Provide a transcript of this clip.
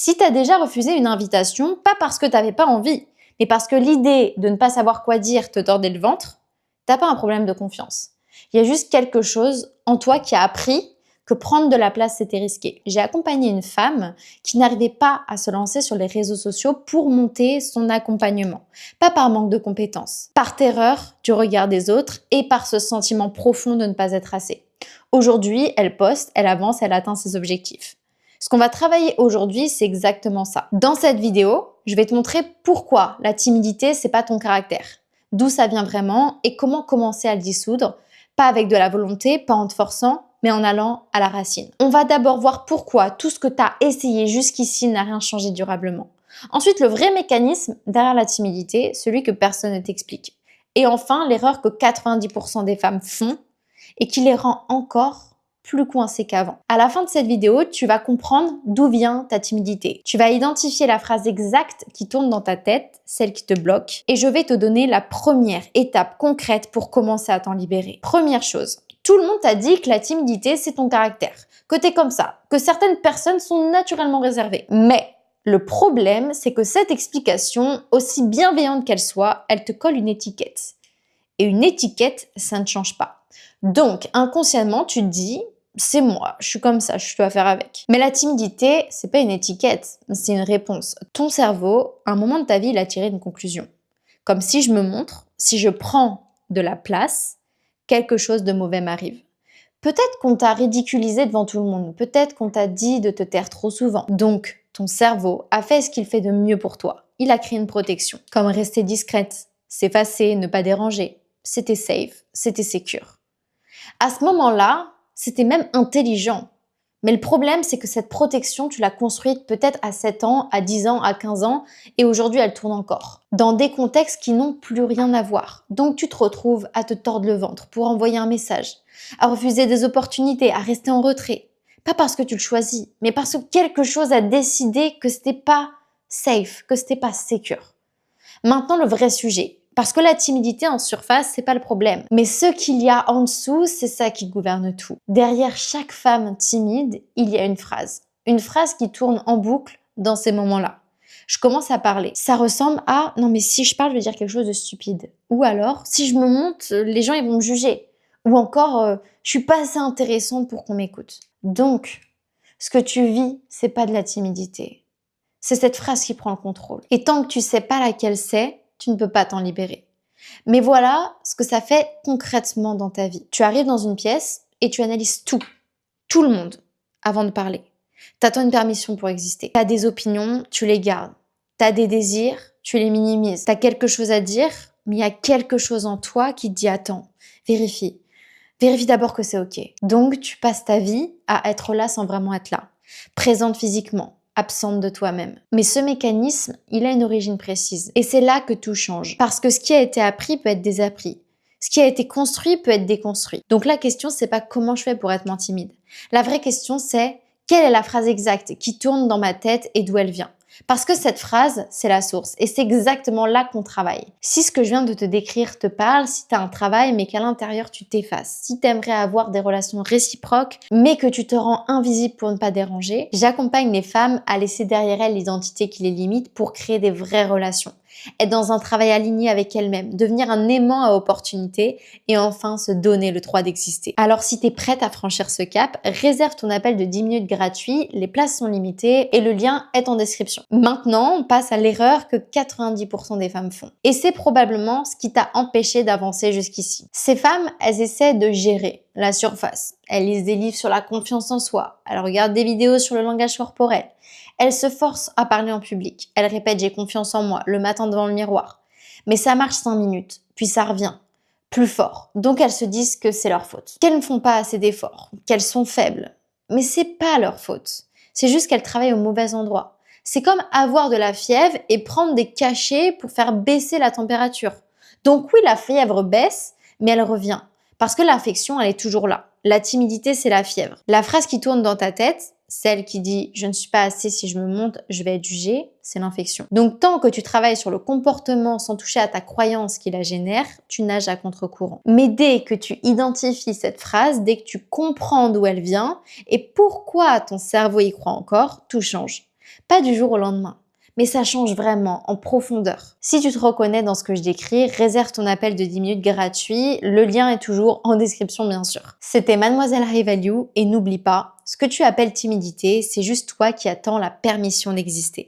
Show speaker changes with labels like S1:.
S1: Si tu as déjà refusé une invitation, pas parce que tu n'avais pas envie, mais parce que l'idée de ne pas savoir quoi dire te tordait le ventre, t'as pas un problème de confiance. Il y a juste quelque chose en toi qui a appris que prendre de la place, c'était risqué. J'ai accompagné une femme qui n'arrivait pas à se lancer sur les réseaux sociaux pour monter son accompagnement. Pas par manque de compétences, par terreur du regard des autres et par ce sentiment profond de ne pas être assez. Aujourd'hui, elle poste, elle avance, elle atteint ses objectifs. Ce qu'on va travailler aujourd'hui, c'est exactement ça. Dans cette vidéo, je vais te montrer pourquoi la timidité, c'est pas ton caractère, d'où ça vient vraiment et comment commencer à le dissoudre, pas avec de la volonté, pas en te forçant, mais en allant à la racine. On va d'abord voir pourquoi tout ce que tu as essayé jusqu'ici n'a rien changé durablement. Ensuite, le vrai mécanisme derrière la timidité, celui que personne ne t'explique. Et enfin, l'erreur que 90% des femmes font et qui les rend encore plus coincées qu'avant. À la fin de cette vidéo, tu vas comprendre d'où vient ta timidité. Tu vas identifier la phrase exacte qui tourne dans ta tête, celle qui te bloque, et je vais te donner la première étape concrète pour commencer à t'en libérer. Première chose, tout le monde t'a dit que la timidité, c'est ton caractère, que t'es comme ça, que certaines personnes sont naturellement réservées. Mais le problème, c'est que cette explication, aussi bienveillante qu'elle soit, elle te colle une étiquette. Et une étiquette, ça ne change pas. Donc, inconsciemment, tu te dis, c'est moi, je suis comme ça, je dois faire avec. Mais la timidité, c'est pas une étiquette, c'est une réponse. Ton cerveau, à un moment de ta vie, il a tiré une conclusion. Comme si je me montre, si je prends de la place, quelque chose de mauvais m'arrive. Peut-être qu'on t'a ridiculisé devant tout le monde, peut-être qu'on t'a dit de te taire trop souvent. Donc, ton cerveau a fait ce qu'il fait de mieux pour toi. Il a créé une protection, comme rester discrète, s'effacer, ne pas déranger. C'était safe, c'était secure. À ce moment-là, c'était même intelligent. Mais le problème, c'est que cette protection, tu l'as construite peut-être à 7 ans, à 10 ans, à 15 ans, et aujourd'hui, elle tourne encore. Dans des contextes qui n'ont plus rien à voir. Donc, tu te retrouves à te tordre le ventre pour envoyer un message, à refuser des opportunités, à rester en retrait. Pas parce que tu le choisis, mais parce que quelque chose a décidé que c'était pas safe, que c'était pas secure. Maintenant, le vrai sujet. Parce que la timidité en surface, c'est pas le problème. Mais ce qu'il y a en dessous, c'est ça qui gouverne tout. Derrière chaque femme timide, il y a une phrase. Une phrase qui tourne en boucle dans ces moments-là. Je commence à parler. Ça ressemble à « non mais si je parle, je vais dire quelque chose de stupide ». Ou alors « si je me monte, les gens ils vont me juger ». Ou encore « je suis pas assez intéressante pour qu'on m'écoute ». Donc, ce que tu vis, c'est pas de la timidité. C'est cette phrase qui prend le contrôle. Et tant que tu sais pas laquelle c'est, tu ne peux pas t'en libérer. Mais voilà ce que ça fait concrètement dans ta vie. Tu arrives dans une pièce et tu analyses tout le monde, avant de parler. T'attends une permission pour exister. T'as des opinions, tu les gardes. T'as des désirs, tu les minimises. T'as quelque chose à dire, mais il y a quelque chose en toi qui te dit attends, vérifie. Vérifie d'abord que c'est ok. Donc tu passes ta vie à être là sans vraiment être là. Présente physiquement, absente de toi-même. Mais ce mécanisme, il a une origine précise. Et c'est là que tout change. Parce que ce qui a été appris peut être désappris. Ce qui a été construit peut être déconstruit. Donc la question, c'est pas comment je fais pour être moins timide. La vraie question, c'est quelle est la phrase exacte qui tourne dans ma tête et d'où elle vient. Parce que cette phrase, c'est la source. Et c'est exactement là qu'on travaille. Si ce que je viens de te décrire te parle, si tu as un travail mais qu'à l'intérieur tu t'effaces, si tu aimerais avoir des relations réciproques mais que tu te rends invisible pour ne pas déranger, j'accompagne les femmes à laisser derrière elles l'identité qui les limite pour créer des vraies relations. Être dans un travail aligné avec elles-mêmes, devenir un aimant à opportunité et enfin se donner le droit d'exister. Alors si tu es prête à franchir ce cap, réserve ton appel de 10 minutes gratuit, les places sont limitées et le lien est en description. Maintenant, on passe à l'erreur que 90% des femmes font. Et c'est probablement ce qui t'a empêché d'avancer jusqu'ici. Ces femmes, elles essaient de gérer la surface. Elles lisent des livres sur la confiance en soi, elles regardent des vidéos sur le langage corporel. Elles se forcent à parler en public. Elles répètent « j'ai confiance en moi » le matin devant le miroir. Mais ça marche 5 minutes, puis ça revient, plus fort. Donc elles se disent que c'est leur faute, qu'elles ne font pas assez d'efforts, qu'elles sont faibles. Mais c'est pas leur faute. C'est juste qu'elles travaillent au mauvais endroit. C'est comme avoir de la fièvre et prendre des cachets pour faire baisser la température. Donc oui, la fièvre baisse, mais elle revient. Parce que l'affection, elle est toujours là. La timidité, c'est la fièvre. La phrase qui tourne dans ta tête, celle qui dit « je ne suis pas assez, si je me montre, je vais être jugée », c'est l'infection. Donc tant que tu travailles sur le comportement sans toucher à ta croyance qui la génère, tu nages à contre-courant. Mais dès que tu identifies cette phrase, dès que tu comprends d'où elle vient et pourquoi ton cerveau y croit encore, tout change. Pas du jour au lendemain, mais ça change vraiment en profondeur. Si tu te reconnais dans ce que je décris, réserve ton appel de 10 minutes gratuit. Le lien est toujours en description, bien sûr. C'était Mademoiselle High Value et n'oublie pas, ce que tu appelles timidité, c'est juste toi qui attends la permission d'exister.